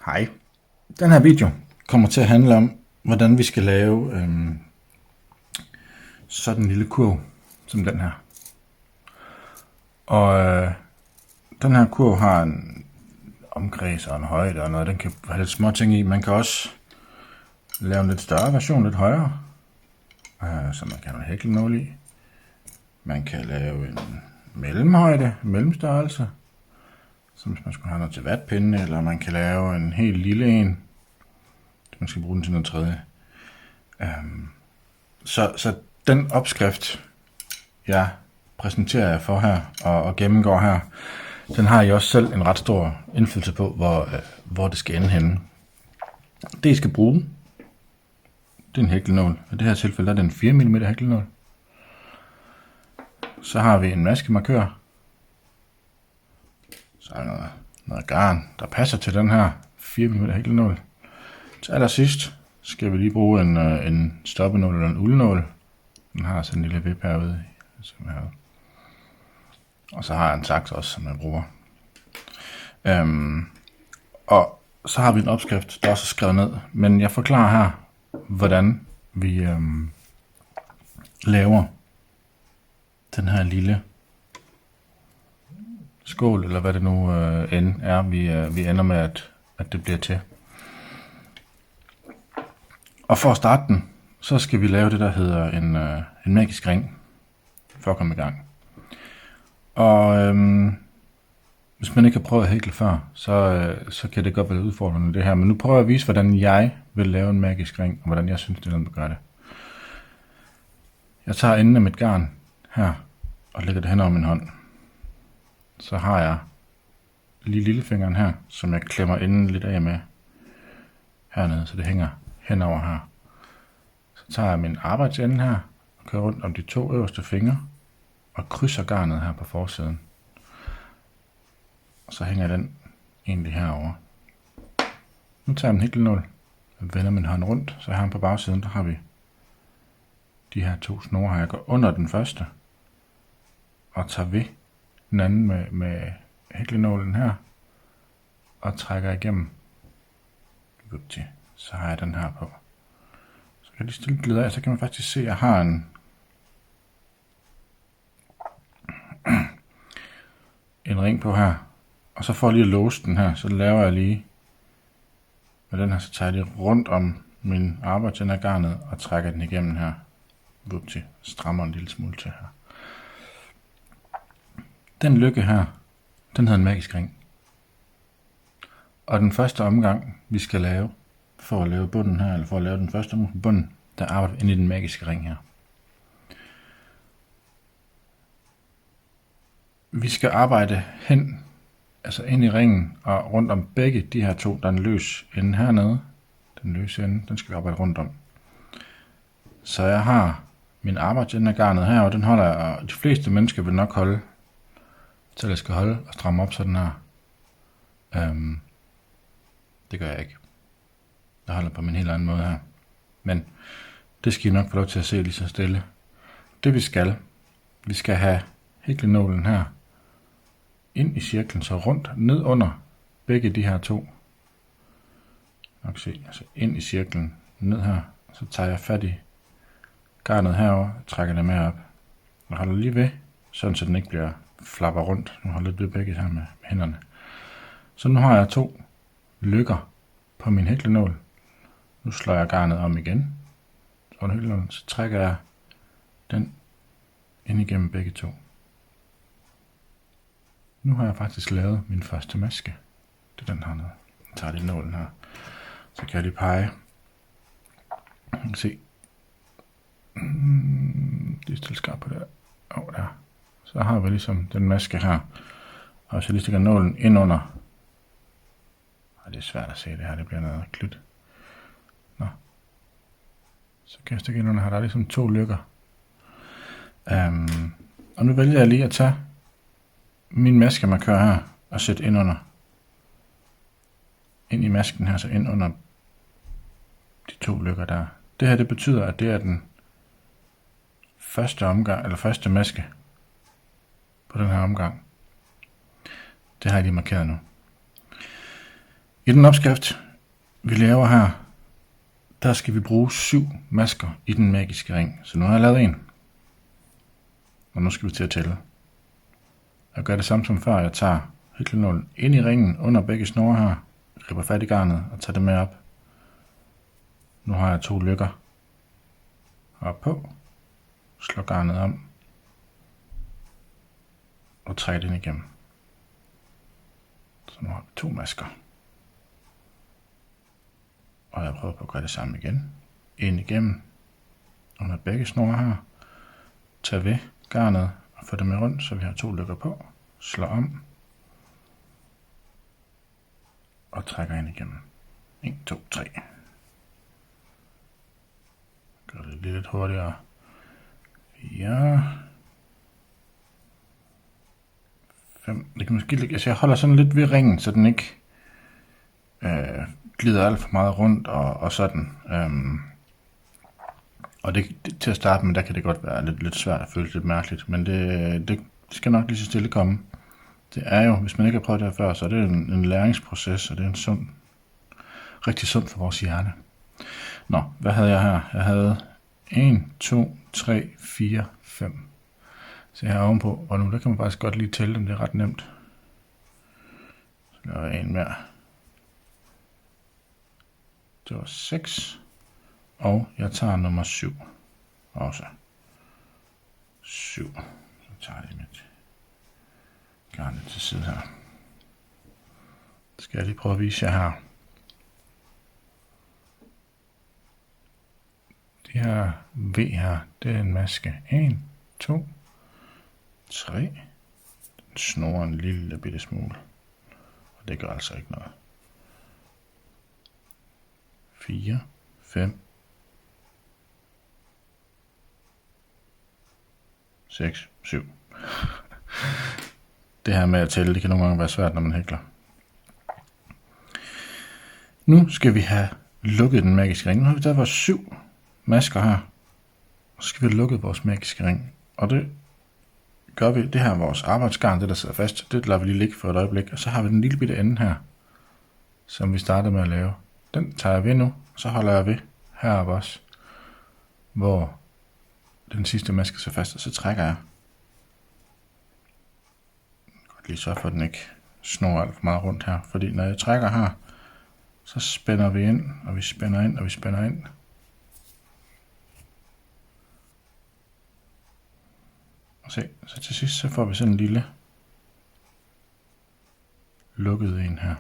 Hej. Den her video kommer til at handle om, hvordan vi skal lave sådan en lille kurv som den her. Og den her kurv har en omkreds og en højde og noget. Den kan have lidt små ting i. Man kan også lave en lidt større version, lidt højere, så man kan have en hæklenål i. Man kan lave en mellemhøjde, mellemstørrelse, som hvis man skulle have noget til vatpinde, eller man kan lave en helt lille en, hvis man skal bruge den til noget tredje. Så den opskrift, jeg præsenterer jer for her og gennemgår her, den har I også selv en ret stor indflydelse på, hvor det skal ende henne. Det I skal bruge, det er en hæklenål. I det her tilfælde er det en 4 mm hæklenål. Så har vi en maskemarkør. Så er der noget garn, der passer til den her 4 mm hæklenål. Til allersidst skal vi lige bruge en stoppenål eller en uldnål. Den har sådan en lille vip herude. Og så har jeg en saks også, som jeg bruger. Og så har vi en opskrift, der også er skrevet ned. Men jeg forklarer her, hvordan vi laver den her lille skål, eller hvad det nu end er, vi ender med, at det bliver til. Og for at starte den, så skal vi lave det, der hedder en magisk ring, for at komme i gang. Og hvis man ikke har prøvet at hækle før, så kan det godt være udfordrende det her. Men nu prøver jeg at vise, hvordan jeg vil lave en magisk ring, og hvordan jeg synes, det er, man gør det. Jeg tager enden af mit garn her, og lægger det hen over min hånd. Så har jeg lige lillefingeren her, som jeg klemmer enden lidt af med hernede, så det hænger henover her. Så tager jeg min arbejdsende her, og kører rundt om de 2 øverste fingre, og krydser garnet her på forsiden. Og så hænger den egentlig herover. Nu tager jeg en hæklenål, og vender min hånd rundt, så her på bagsiden, der har vi de her 2 snore her. Jeg går under den første, og tager ved den anden med hæklenålen her, og trækker igennem. Så har jeg den her på. Så kan jeg lige stille glide af, så kan man faktisk se, at jeg har en ring på her. Og så for lige at låse den her, så laver jeg lige med den her, så tager jeg lige rundt om min arbejdsende af garnet og trækker den igennem her. Strammer en lille smule til her. Den lykke her, den hedder en magisk ring. Og den første omgang, vi skal lave, for at lave bunden her, eller for at lave den første omgang på bunden, der arbejder vi ind i den magiske ring her. Vi skal arbejde hen, altså ind i ringen, og rundt om begge de her 2, der er en løs ende hernede. Den løse ende, den skal vi arbejde rundt om. Så jeg har min arbejdsende af garnet her, og den holder jeg, og de fleste mennesker vil nok holde, så jeg skal holde og stramme op sådan her. Det gør jeg ikke. Jeg holder på min helt anden måde her. Men det skal I nok få lov til at se lige så stille. Det vi skal have hæklenålen her ind i cirklen, så rundt ned under begge de her 2. Nok se, altså ind i cirklen, ned her. Så tager jeg fat i garnet herover, trækker det med op. Og holder lige ved, sådan så den ikke bliver flapper rundt. Nu holder jeg det begge her med hænderne. Så nu har jeg 2 lykker på min hæklenål. Nu slår jeg garnet om igen. Så trækker jeg den ind igennem begge 2. Nu har jeg faktisk lavet min første maske. Det er den hernede. Jeg tager lige nålen her. Så kan jeg lige pege. Se. Det er stille skarpt på det der. Så har vi ligesom den maske her. Og hvis jeg lige stikker nålen ind under. Det er svært at se det her, det bliver noget klydt. Nå. Så kan jeg stikke ind under her, der er ligesom 2 lykker. Og nu vælger jeg lige at tage min maskemarkør her og sætte ind under. Ind i masken her, så ind under de 2 lykker der. Det her, det betyder, at det er den første omgang, eller første maske på den her omgang. Det har jeg lige markeret nu. I den opskrift, vi laver her, der skal vi bruge 7 masker i den magiske ring. Så nu har jeg lavet en. Og nu skal vi til at tælle. Jeg gør det samme som før. Jeg tager hæklenålen ind i ringen under begge snore her, griber fat i garnet og tager det med op. Nu har jeg 2 lykker. Op på. Slår garnet om. Og trækker det ind igennem. Så nu har vi 2 masker. Og jeg prøver på at gøre det samme igen. Ind igennem. Under begge snore her. Tag ved garnet og få det med rundt, så vi har 2 lykker på. Slår om. Og trækker ind igennem. 1, 2, 3. Gør det lidt hurtigere. 4. 5. Det kan måske lidt, altså jeg holder sådan lidt ved ringen, så den ikke glider alt for meget rundt og sådan. Og det, til at starte med, der kan det godt være lidt svært at føle lidt mærkeligt, men det skal nok lige så stille komme. Det er jo, hvis man ikke har prøvet det her før, så er det en læringsproces, og det er en rigtig sund for vores hjerne. Nå, hvad havde jeg her? Jeg havde 1, 2, 3, 4, 5. Så her ovenpå, og nu der kan man faktisk godt lige tælle dem, det er ret nemt. Så laver jeg en mere. Det var 6. Og jeg tager nummer 7 også. 7. Så tager jeg mit garnet til side her. Skal jeg lige prøve at vise jer her. Det her V her, det er en maske. 1, 2, 3. Den snor en lille bitte smule. Og det gør altså ikke noget. 4, 5, 6, 7. Det her med at tælle, det kan nogle gange være svært, når man hækler. Nu skal vi have lukket den magiske ring. Nu har vi taget vores 7 masker her. Og så skal vi have lukket vores magiske ring. Og det gør vi, det her er vores arbejdsgarn, det der sidder fast. Det lader vi lige ligge for et øjeblik. Og så har vi den lille bitte ende her, som vi startede med at lave. Den tager jeg ved nu, og så holder jeg ved heroppe også, hvor den sidste maske sidder fast, og så trækker jeg. Godt lige sørge for, at den ikke snor alt for meget rundt her, fordi når jeg trækker her, så spænder vi ind, og vi spænder ind, og vi spænder ind. Og se, så til sidst så får vi sådan en lille lukket en her.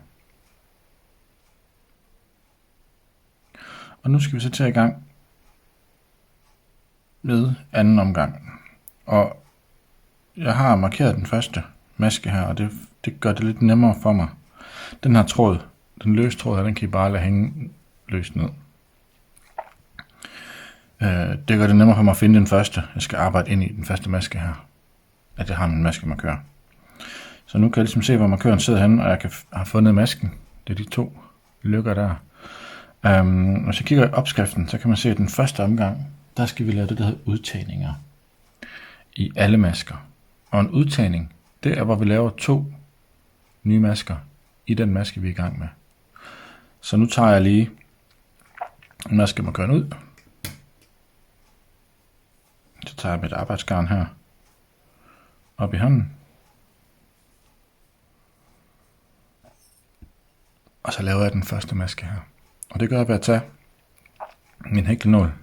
Og nu skal vi så tage i gang med anden omgang. Og jeg har markeret den første maske her, og det gør det lidt nemmere for mig. Den her tråd, den løse tråd her, den kan I bare lade hænge løst ned. Det gør det nemmere for mig at finde den første. Jeg skal arbejde ind i den første maske her. At jeg har min maskemarkør. Så nu kan jeg ligesom se, hvor markøren sidder henne, og jeg har fundet masken. Det er de 2 lykker der. Hvis jeg kigger i opskriften, så kan man se, at den første omgang, der skal vi lave det, der hedder udtagninger i alle masker. Og en udtagning, det er, hvor vi laver 2 nye masker i den maske, vi er i gang med. Så nu tager jeg lige en maskemarkøren ud. Så tager jeg mit arbejdsgarn her op i hånden. Og så laver jeg den første maske her. Og det gør jeg ved at tage min hæklenål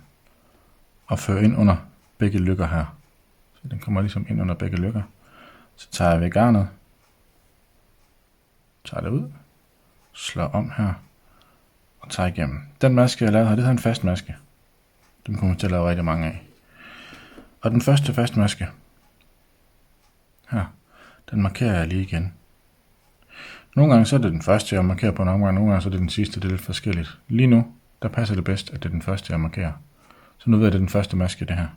og føre ind under begge lykker her. Så den kommer ligesom ind under begge lykker. Så tager jeg ved garnet, tager det ud, slår om her og tager igennem. Den maske jeg lavede her, det hedder en fast maske. Den kommer til at lave rigtig mange af. Og den første fast maske her, den markerer jeg lige igen. Nogle gange så er det den første, jeg markerer på en omgang, nogle gange så er det den sidste, det er lidt forskelligt. Lige nu, der passer det bedst, at det er den første, jeg markerer. Så nu ved jeg, at det er den første maske, det her.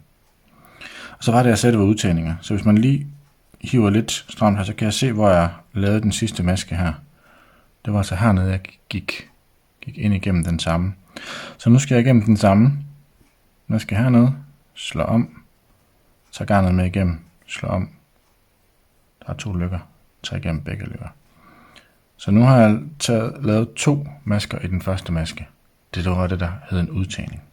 Og så var det, jeg sagde, det var udtagninger. Så hvis man lige hiver lidt stramt her, så kan jeg se, hvor jeg lavede den sidste maske her. Det var altså hernede, jeg gik ind igennem den samme. Så nu skal jeg igennem den samme maske hernede, slå om, tager garnet med igennem, slå om. Der er 2 lykker, tager igennem begge lykker. Så nu har jeg lavet 2 masker i den første maske. Det var det, der hed en udtagning.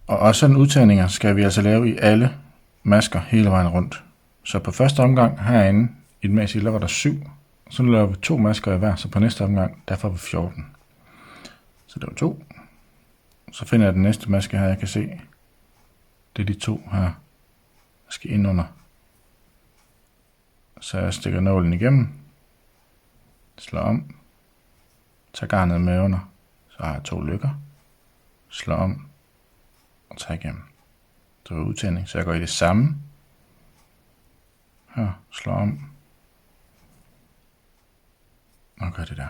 Og også sådan udtagninger skal vi altså lave i alle masker hele vejen rundt. Så på første omgang herinde i den maske, der var der 7. Så nu laver vi 2 masker i hver, så på næste omgang, der får vi 14. Så det var 2. Så finder jeg den næste maske her, jeg kan se. Det er de 2 her, der skal ind under. Så jeg stikker nålen igennem. Slår om. Tager garnet med under. Så har jeg 2 lykker. Slår om. Og tager igennem. Det var udtagning, så jeg går i det samme. Her, slår om. Og gør det der.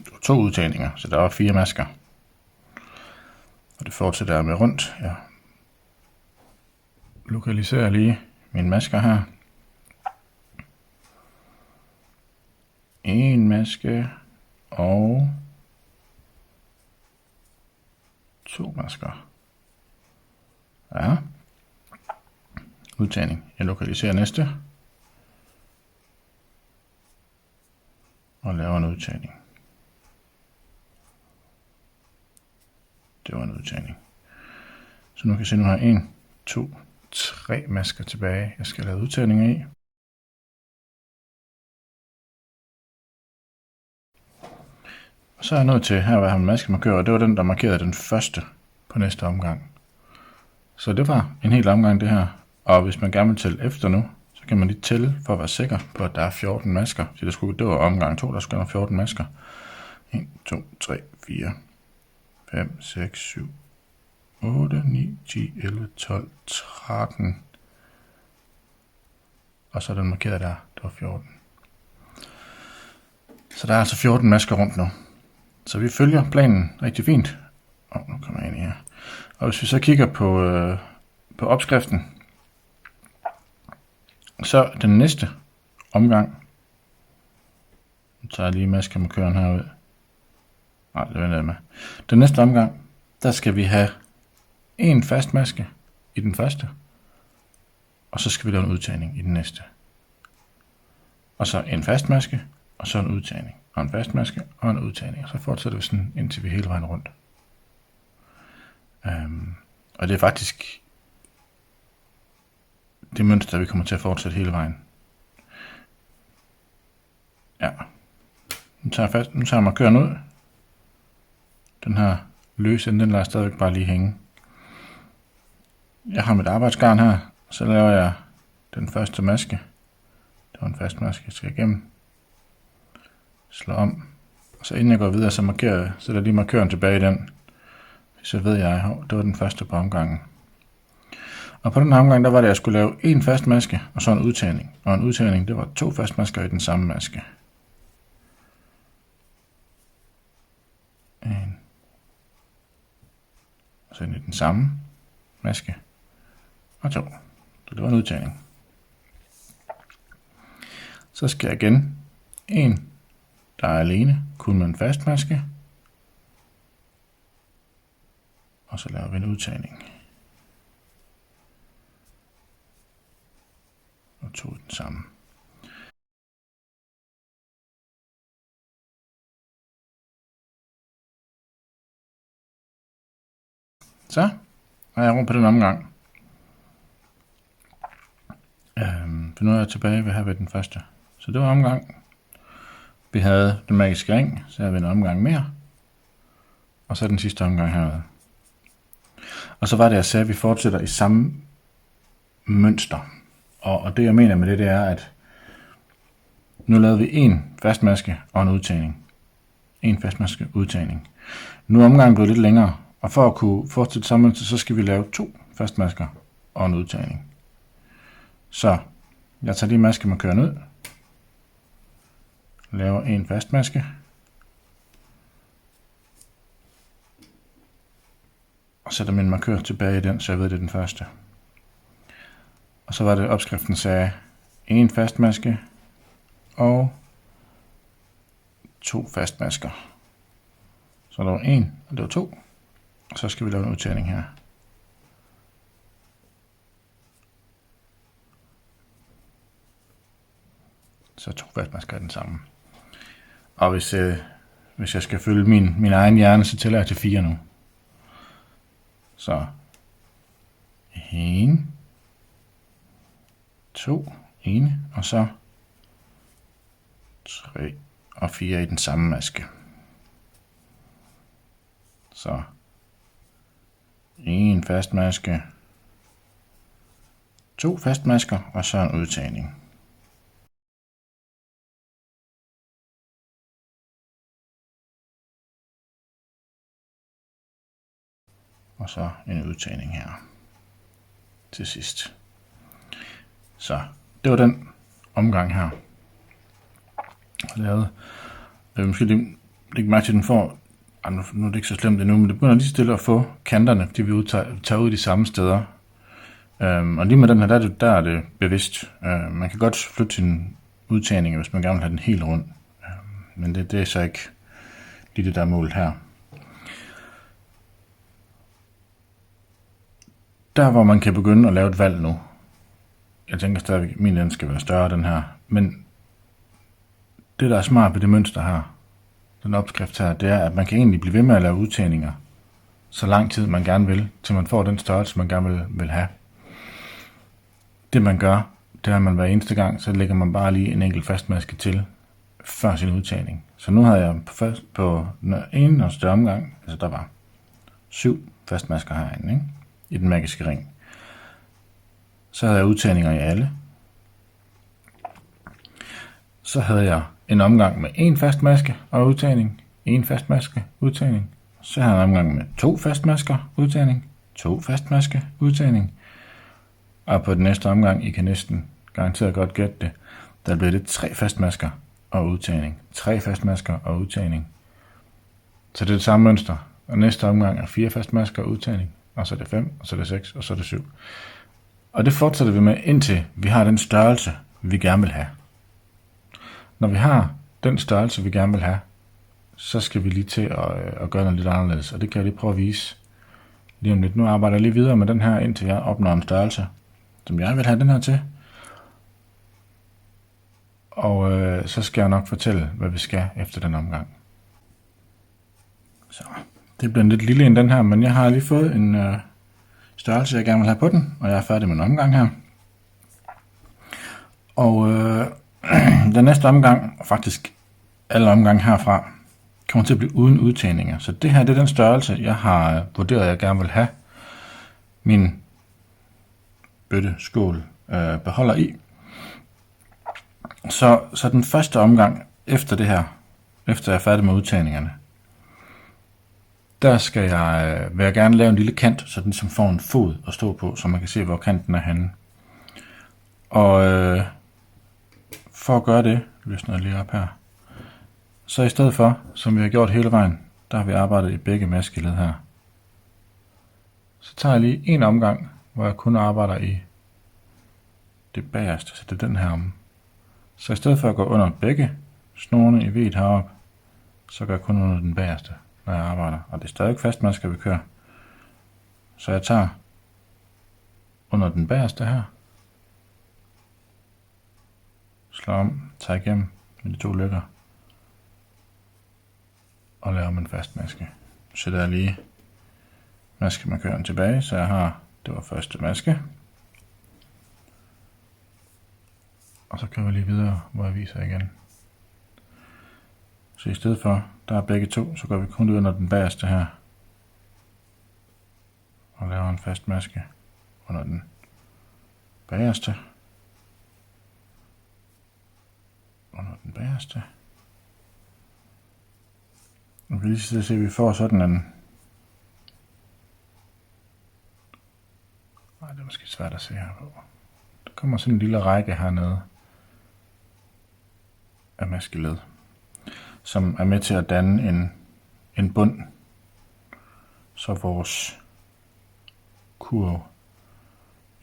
Det var 2 udtagninger, så der var 4 masker. Og det fortsætter med rundt. Jeg lokaliserer lige mine masker her. 1 maske og 2 masker. Ja. Udtagning. Jeg lokaliserer næste. Og laver en udtagning. Det var en udtagning. Så nu kan jeg se, nu har jeg 1, 2, 3 masker tilbage, jeg skal lave udtagninger i. Og så er jeg nået til her, hvor jeg har en maskemarkør, og det var den, der markerede den første på næste omgang. Så det var en hel omgang det her. Og hvis man gerne vil tælle efter nu, så kan man lige tælle for at være sikker på, at der er 14 masker. Så det var omgang 2, der skulle være 14 masker. 1, 2, 3, 4, 5, 6, 7, 8, 9, 10, 11, 12, 13. Og så er den markeret der. Det var 14. Så der er altså 14 masker rundt nu. Så vi følger planen rigtig fint. Nu kommer jeg ind i her. Og hvis vi så kigger på opskriften, så den næste omgang, nu tager jeg lige maskemarkøren herud. Nej, det venter jeg med. Den næste omgang, der skal vi have en fast maske i den første, og så skal vi lave en udtagning i den næste. Og så en fast maske, og så en udtagning, og en fast maske, og en udtagning. Og så fortsætter vi sådan, indtil vi hele vejen rundt. Og det er faktisk det mønster, vi kommer til at fortsætte hele vejen. Ja. Nu tager jeg markøren ud. Den her løse ende, den lader jeg stadigvæk bare lige hænge. Jeg har mit arbejdsgarn her, så laver jeg den første maske. Det var en fast maske, jeg skal igennem. Slå om. Og så inden jeg går videre, så sætter jeg lige markøren tilbage i den. Så ved jeg, at det var den første på omgangen. Og på den her omgang, der var det, at jeg skulle lave en fast maske, og så en udtagning. Og en udtagning, det var 2 fastmasker i den samme maske. En. Og så ind i den samme maske. Og 2. Så det var en udtagning. Så skal jeg igen en, der er alene, kun med en fast maske. Og så laver vi en udtagning. Og 2 i den samme. Så er jeg rundt på den omgang. For nu er jeg tilbage her ved den første. Så det var omgang. Vi havde den magiske ring, så havde vi en omgang mere. Og så den sidste omgang herude. Og så var det, jeg sagde, at vi fortsætter i samme mønster. Og det, jeg mener med det er, at nu lavede vi en fastmaske og en udtagning. En fastmaske udtagning. Nu er omgangen blevet lidt længere, og for at kunne fortsætte samme mønster, så skal vi lave 2 fastmasker og en udtagning. Så jeg tager lige maskemarkøren ud. Laver en fastmaske. Og sætter min markør tilbage i den, så jeg ved, det er den første. Og så var det opskriften sagde en fastmaske og 2 fastmasker. Så der var 1, og det var 2. Og så skal vi lave en udtagning her. Så 2 fastmasker er den samme. Og hvis jeg skal følge min egen hjerne, så tæller jeg til 4 nu. Så 1, 2, 1, og så 3 og 4 i den samme maske. Så 1 fastmaske, 2 fastmasker og så en udtagning. Og så en udtagning her til sidst. Så det var den omgang her. Lavet. Måske lægge mærke til, den får, nu er det ikke så slemt endnu, men det begynder lige stille at få kanterne, fordi vi tager ud de samme steder. Og lige med den her, der er det bevidst. Man kan godt flytte sin udtagning, hvis man gerne vil have den helt rundt. Men det er så ikke lige det, der er målet her. Der, hvor man kan begynde at lave et valg nu. Jeg tænker stadigvæk, at min ende skal være større, den her. Men det, der er smart ved det mønster her, den opskrift her, det er, at man kan egentlig blive ved med at lave udtagninger, så lang tid man gerne vil, til man får den størrelse, man gerne vil have. Det man gør, det er, at man hver eneste gang, så lægger man bare lige en enkelt fastmaske til, før sin udtagning. Så nu havde jeg på en og større omgang, altså der var 7 fastmasker herinde, ikke? I den magiske ring. Så havde jeg udtagninger i alle. Så havde jeg en omgang med 1 fastmaske og udtagning, 1 fastmaske, udtagning. Så havde jeg en omgang med 2 fastmasker, udtagning, 2 fastmaske, udtagning. Og på den næste omgang, I kan næsten garanteret godt gætte det, der bliver det 3 fastmasker og udtagning. 3 fastmasker og udtagning. Så det er det samme mønster. Og næste omgang er 4 fastmasker og udtagning. Og så er det 5, og så er det 6, og så er det 7. Og det fortsætter vi med, indtil vi har den størrelse, vi gerne vil have. Når vi har den størrelse, vi gerne vil have, så skal vi lige til at gøre noget lidt anderledes. Og det kan jeg lige prøve at vise lige om lidt. Nu arbejder jeg lige videre med den her, indtil jeg opnår en størrelse, som jeg vil have den her til. Og så skal jeg nok fortælle, hvad vi skal efter den omgang. Så det bliver en lidt lille end den her, men jeg har lige fået en størrelse, jeg gerne vil have på den, og jeg er færdig med en omgang her. Og den næste omgang, og faktisk alle omgange herfra, kommer til at blive uden udtagninger. Så det her, det er den størrelse, jeg har vurderet, at jeg gerne vil have min bøtte, skål, beholder i. Så den første omgang efter det her, efter jeg er færdig med udtagningerne, der vil jeg gerne lave en lille kant, så den som får en fod at stå på, så man kan se, hvor kanten er henne. Og for at gøre det, løsner jeg lige op her. Så i stedet for, som vi har gjort hele vejen, der har vi arbejdet i begge maskeled her. Så tager jeg lige en omgang, hvor jeg kun arbejder i det bagerste, så det er den her om. Så i stedet for at gå under begge snorene i V'et heroppe, så går jeg kun under den bagerste, når jeg arbejder. Og det er stadig fastmasker, vi kører. Så jeg tager under den bagerste her, slår om, tager igennem med de 2 lykker, og laver en fastmaske. Så sætter jeg lige maskemarkøren tilbage, så jeg har, det var første maske. Og så kører vi lige videre, hvor jeg viser igen. Så i stedet for, der er begge 2, så går vi kun ud under den bagerste her. Og laver en fast maske under den bagerste. Under den bagerste. Nu kan lige se, at vi får sådan en... Nej, det er måske svært at se her på. Der kommer sådan en lille række hernede af maskeled, som er med til at danne en bund, så vores kurv,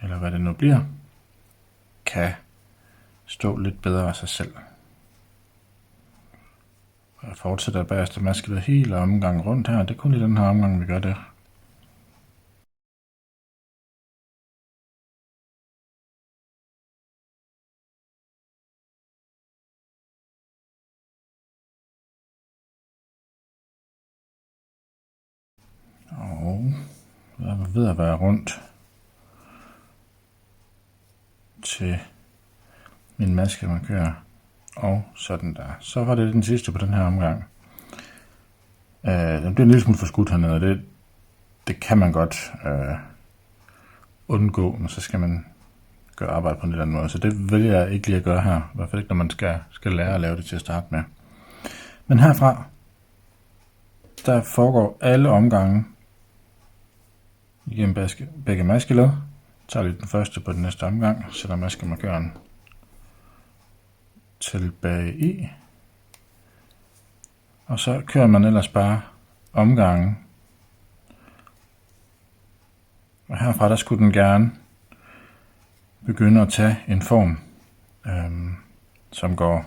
eller hvad det nu bliver, kan stå lidt bedre af sig selv. Og jeg fortsætter bagerste maskeled hele omgangen rundt her. Det er kun i den her omgang, vi gør det. Og jeg er ved at være rundt til min maskemarkør. Og sådan der. Så var det den sidste på den her omgang. Den bliver en lille smule forskudt hernede, og det kan man godt undgå, men så skal man gøre arbejde på en lidt anden måde. Så det vælger jeg ikke lige at gøre her. I hvert fald ikke, når man skal lære at lave det til at starte med. Men herfra, der foregår alle omgange igennem begge maskeled. Tager lige den første på den næste omgang, sætter maskemarkøren tilbage i. Og så kører man ellers bare omgangen. Og herfra der skulle den gerne begynde at tage en form, som går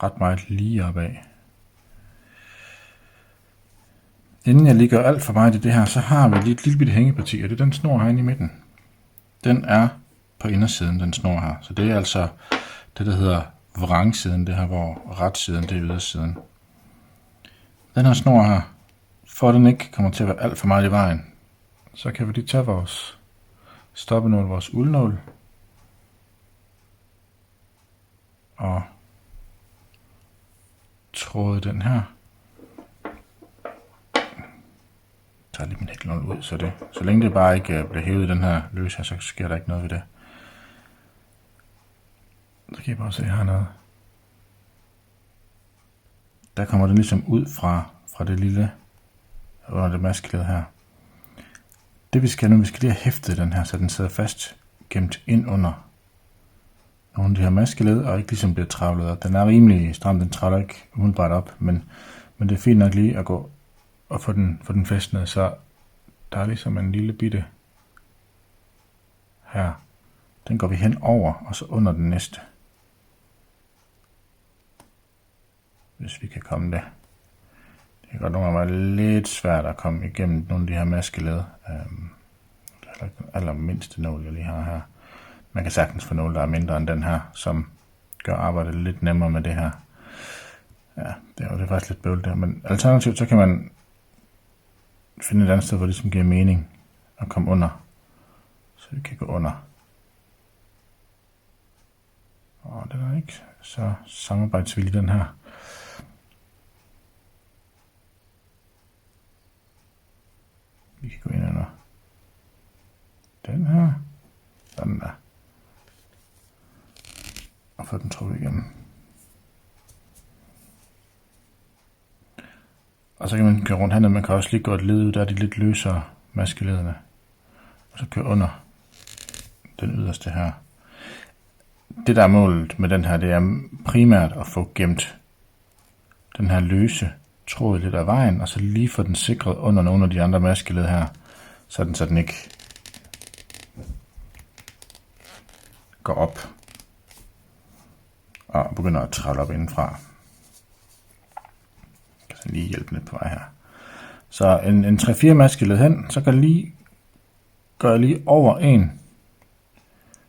ret meget lige opad. Inden jeg lige gør alt for meget i det her, så har vi lige et lille bitte hængeparti, og det er den snor herinde i midten. Den er på indersiden, den snor her. Så det er altså det, der hedder vrangsiden, det her, hvor retsiden, det er ydersiden. Den her snor her, for at den ikke kommer til at være alt for meget i vejen, så kan vi lige tage vores stoppenål, vores uldnål, og tråde den her. Jeg tager lige min hæklenål ud, så længe det bare ikke bliver hævet i den her løs her, så sker der ikke noget ved det. Så kan I bare se hernede. Der kommer den ligesom ud fra det lille under det maskeled her. Det vi skal nu, vi skal lige have hæftet den her, så den sidder fast gemt ind under nogle af de her maskeled, og ikke ligesom bliver travlet op. Den er rimelig stram, den travler ikke umiddelbart op, men det er fint nok lige at gå og få den fæstnet, så der er ligesom en lille bitte her. Den går vi hen over, og så under den næste. Hvis vi kan komme det. Det kan godt nogle gange være lidt svært at komme igennem nogle af de her maskeled. Det er den allermindste nål, jeg lige har her. Man kan sagtens få nål, der er mindre end den her, som gør arbejdet lidt nemmere med det her. Ja, det er faktisk lidt bøvlet der. Men alternativt, så kan man finde et andet sted, hvor det ligesom giver mening at komme under. Så vi kan gå under. Og den er ikke så samarbejdsvillig, den her. Vi kan gå ind under den her. Sådan der. Og få den trukket igennem. Og så kan man køre rundt hernede. Man kan også lige gå et led ud, der er de lidt løsere maskelederne. Og så køre under den yderste her. Det der er målet med den her, det er primært at få gemt den her løse tråd lidt af vejen, og så lige få den sikret under nogle af de andre maskeled her, så den ikke går op og begynder at trælle op indenfra. Jeg kan lige hjælpe lidt på vej her. Så en 3-4 maskeled hen, så kan jeg gør jeg lige over en,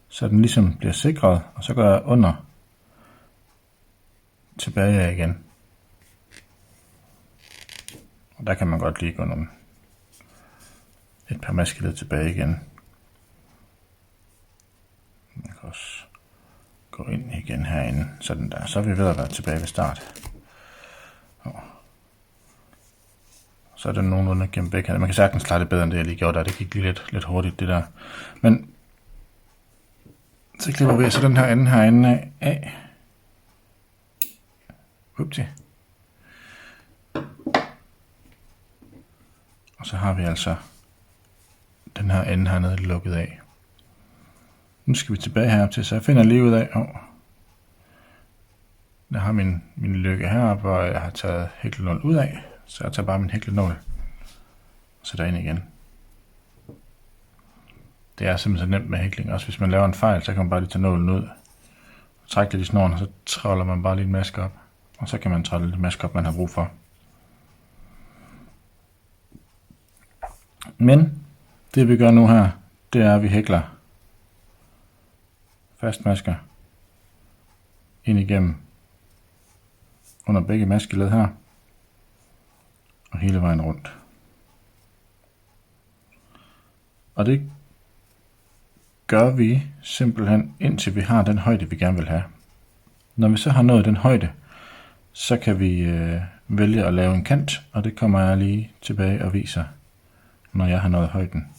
så den ligesom bliver sikret, og så gør jeg under tilbage af igen. Og der kan man godt lige gå et par maskeled tilbage igen. Man kan også gå ind igen herinde, sådan der. Så er vi ved at være tilbage ved start. Så er det nogenlunde gennem begge. Man kan sagtens klare det bedre end det, jeg lige gjorde der. Det gik lige lidt hurtigt, det der. Men så klipper vi så den her ende herinde af. Upti. Og så har vi altså den her ende hernede lukket af. Nu skal vi tilbage herop til, så jeg finder lige ud af, jeg har min lykke heroppe, hvor jeg har taget hæklenål ud af, så jeg tager bare min hæklenål og sætter ind igen. Det er simpelthen så nemt med hækling. Også hvis man laver en fejl, så kan man bare lige tage nålen ud, trække lidt i snoren, og så træller man bare lige en maske op, og så kan man trælle lidt maske op, man har brug for. Men det vi gør nu her, det er, at vi hækler fastmasker ind igennem under begge maskeled her, og hele vejen rundt. Og det gør vi simpelthen, indtil vi har den højde, vi gerne vil have. Når vi så har nået den højde, så kan vi vælge at lave en kant, og det kommer jeg lige tilbage og viser, når jeg har nået højden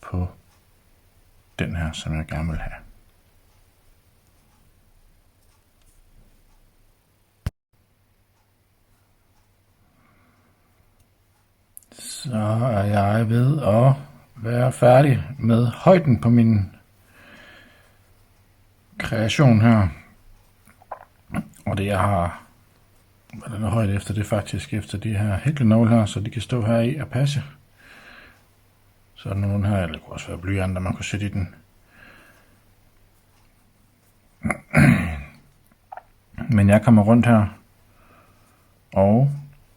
på den her, som jeg gerne vil have. Så er jeg ved at være færdig med højden på min kreation her. Og det jeg har den højde efter, det er faktisk efter de her hæklenåle her, så de kan stå her i og passe. Så er der nogle her, eller det kunne også være blyanter, man kunne sætte i den. Men jeg kommer rundt her og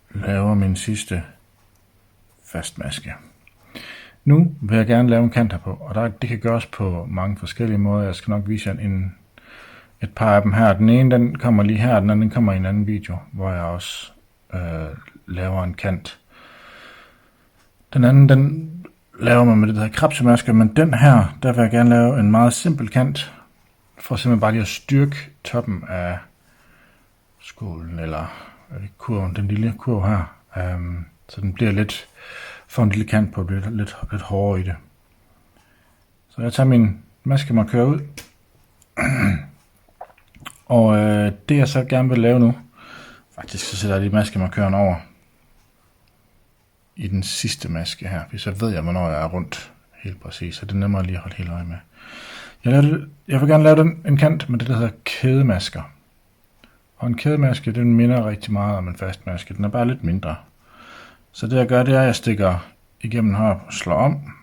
laver min sidste fastmaske. Nu vil jeg gerne lave en kant herpå, og det kan gøres på mange forskellige måder. Jeg skal nok vise jer et par af dem her. Den ene den kommer lige her, den anden kommer i en anden video, hvor jeg også laver en kant. Den anden den laver man med det der hedder krabsemaske, men den her, der vil jeg gerne lave en meget simpel kant, for simpelthen bare lige at styrke toppen af skålen, eller kurven, den lille kurv her, så den bliver lidt, får en lille kant på, det bliver lidt hårdere i det. Så jeg tager min maskemarkør ud, og det jeg så gerne vil lave nu, faktisk så sætter jeg lige maskemarkøren over i den sidste maske her, for så ved jeg, hvornår jeg er rundt helt præcis, så det er nemmere lige at holde helt øje med. Jeg vil gerne lave en kant med det, der hedder kædemasker. Og en kædemaske, den minder rigtig meget om en fastmaske, den er bare lidt mindre. Så det jeg gør, det er, at jeg stikker igennem her, slår om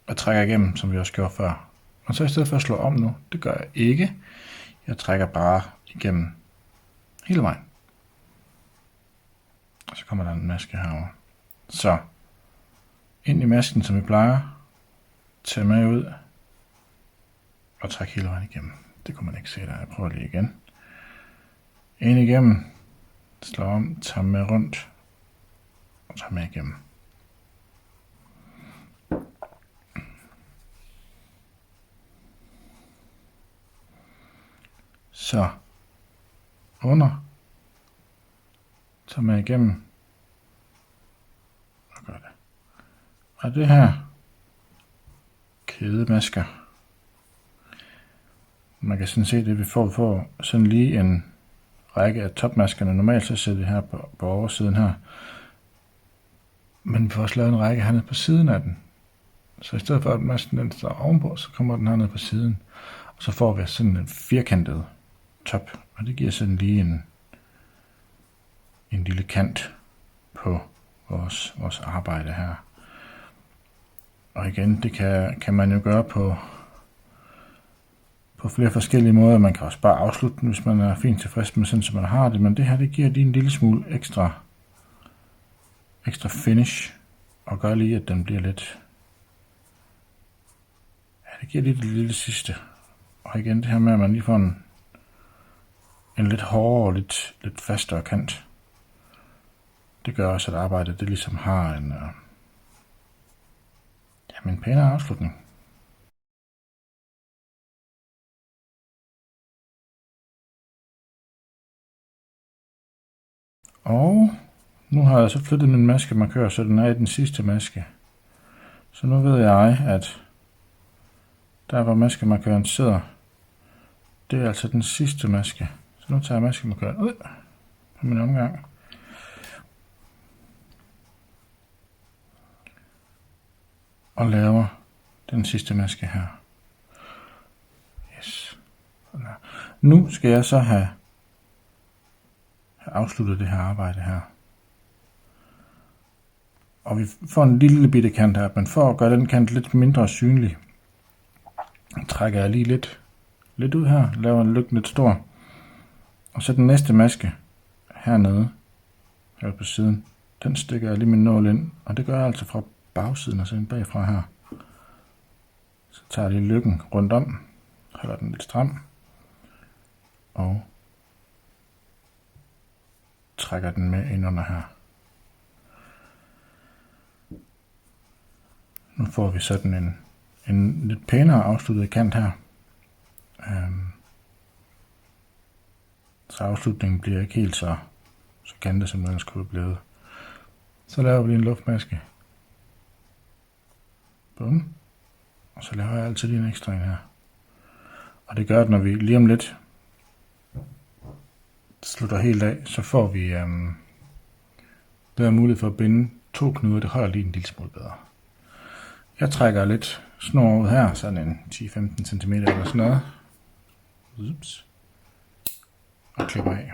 og trækker igennem, som vi også gjorde før. Og så i stedet for at slå om nu, det gør jeg ikke. Jeg trækker bare igennem hele vejen. Og så kommer der en maske herover. Så ind i masken, som vi plejer, tag med ud og træk hele vejen igennem. Det kunne man ikke se der. Jeg prøver lige igen. Ind igennem, slå om, tag med rundt og tag med igennem. Så under, tag med igennem og gør det. Og det her kædemasker, man kan sådan se det, vi får sådan lige en række af topmaskerne. Normalt så sætter det her på oversiden her, men vi får også lavet en række hernede på siden af den. Så i stedet for at masken den står ovenpå, så kommer den hernede på siden, og så får vi sådan en firkantet top, og det giver sådan lige en lille kant på vores arbejde her. Og igen, det kan man jo gøre på flere forskellige måder. Man kan også bare afslutte den, hvis man er fint tilfreds med sådan, som man har det. Men det her, det giver lige en lille smule ekstra finish, og gør lige, at den bliver lidt... Ja, det giver lige det lille sidste. Og igen, det her med, at man lige får en lidt hårdere og lidt fastere kant. Det gør også, at arbejdet det ligesom har en pænere afslutning. Og nu har jeg så flyttet min maskemarkør, så den er i den sidste maske. Så nu ved jeg, at der hvor maskemarkøren sidder, det er altså den sidste maske. Så nu tager jeg maskemarkøren ud på min omgang. Og laver den sidste maske her. Yes. Nu skal jeg så have afsluttet det her arbejde her. Og vi får en lille bitte kant her, men for at gøre den kant lidt mindre synlig, trækker jeg lige lidt ud her, laver en lykke lidt stor. Og så den næste maske hernede, her på siden, den stikker jeg lige min nål ind, og det gør jeg altså fra bagsiden og så ind bagfra her. Så tager jeg lige lykken rundt om, holder den lidt stram, og trækker den med ind under her. Nu får vi sådan en lidt pænere afsluttet kant her. Så afslutningen bliver ikke helt så kantet, som den skulle have blevet. Så laver vi lige en luftmaske. Bum. Og så laver jeg altid lige en ekstra en her. Og det gør, at når vi lige om lidt slutter helt af, så får vi bedre mulighed for at binde 2 knuder. Det holder lige en lille smule bedre. Jeg trækker lidt snor ud her, sådan en 10-15 cm eller sådan noget. Ups. Og klipper af.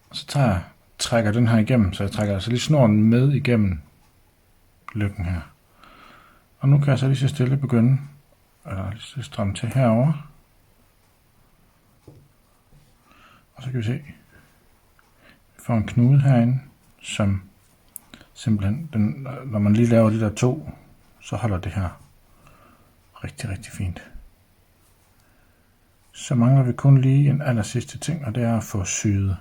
Og så trækker den her igennem, så jeg trækker altså lige snoren med igennem lykken her. Og nu kan jeg så lige så stille begynde at lige stramme til herover. Og så kan vi se, vi får en knude herinde, som simpelthen, når man lige laver de der 2, så holder det her rigtig, rigtig fint. Så mangler vi kun lige en aller sidste ting, og det er at få syet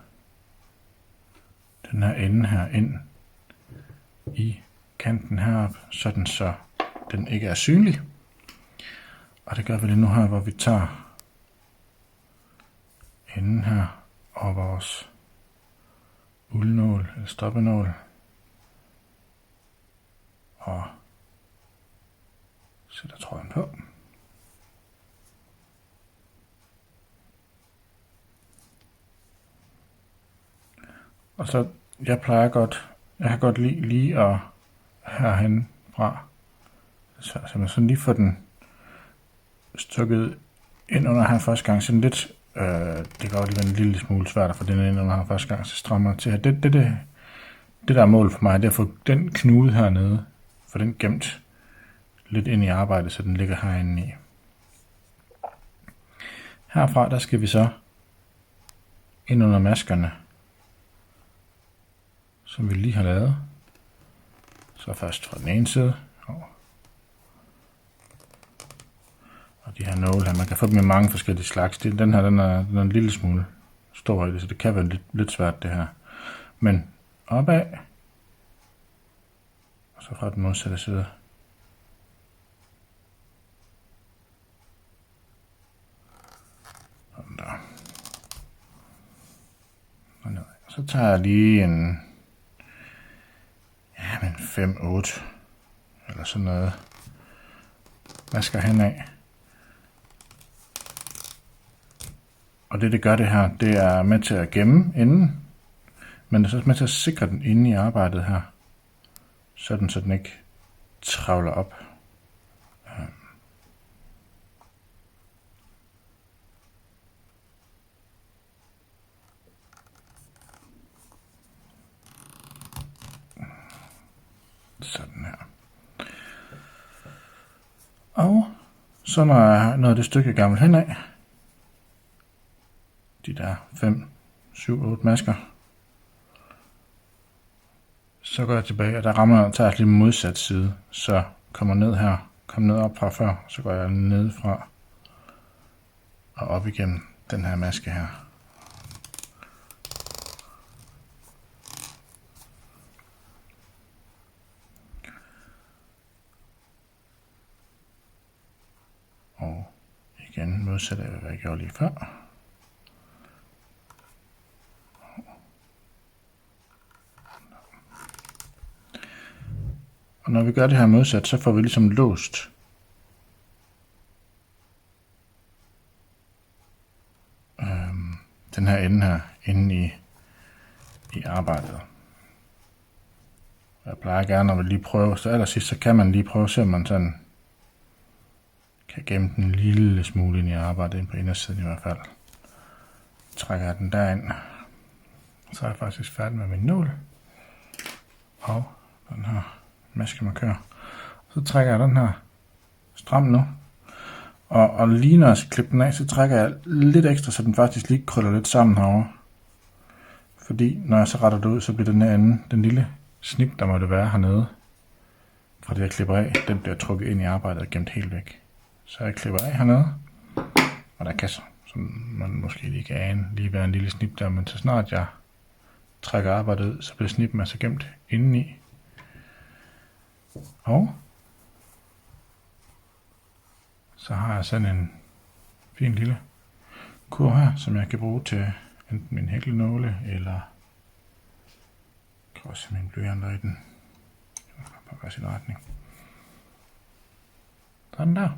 den her ende her ind i kanten herop, sådan så den ikke er synlig. Og det gør vi lige nu her, hvor vi tager enden her og vores uldnål eller stoppenål og sætter tråden på. Og så, jeg kan godt lide lige at herhen fra, så man sådan lige får den stukket ind under her første gang, sådan lidt, det kan godt lige være en lille smule svært at få den ind under her første gang, så strammer til her. Det der er mål for mig, det er at få den knude hernede, for den gemt lidt ind i arbejdet, så den ligger herinde i. Herfra, der skal vi så ind under maskerne, som vi lige har lavet. Så først fra den ene side. Og de her nåle her, man kan få dem i mange forskellige slags. Den her, den er en lille smule stor i det, så det kan være lidt svært det her. Men opad, og så fra den modsatte side. Sådan der. Og ned. Så tager jeg lige en 5-8 eller sådan noget masker henad. Og det gør det her, det er med til at gemme enden, men det er også med til at sikre den inde i arbejdet her, sådan så den ikke travler op. Sådan her. Og så når jeg nåede det stykke gammelt henad, de der 5, 7, 8 masker, så går jeg tilbage, og der tager jeg lige modsat side, så kommer ned her, kommer ned op fra før, så går jeg ned fra og op igennem den her maske her. Og igen modsat af, hvad jeg gjorde lige før. Og når vi gør det her modsat, så får vi ligesom låst den her ende her inde i arbejdet. Jeg plejer gerne at lige prøve, så allersidst så kan man lige prøve at se, om man sådan kan gemme den en lille smule ind i arbejdet, ind på indersiden i hvert fald. Trækker jeg den derind, så er jeg faktisk færdig med min nål. Og den her maskemarkør. Så trækker jeg den her stram nu. Og lige når jeg skal klippe den af, så trækker jeg lidt ekstra, så den faktisk lige krøller lidt sammen herovre. Fordi når jeg så retter det ud, så bliver den her anden, den lille snip, der måtte være hernede, fra det jeg klipper af, den bliver trukket ind i arbejdet og gemt helt væk. Så jeg klipper af hernede, og der kan så, som man måske lige kan ane, lige være en lille snip der, men så snart jeg trækker arbejdet ud, så bliver snippen altså gemt indeni. Og så har jeg sådan en fin lille kurv her, som jeg kan bruge til enten min hæklenåle, eller krydse min blyanter i den. På hver sin retning. Sådan der.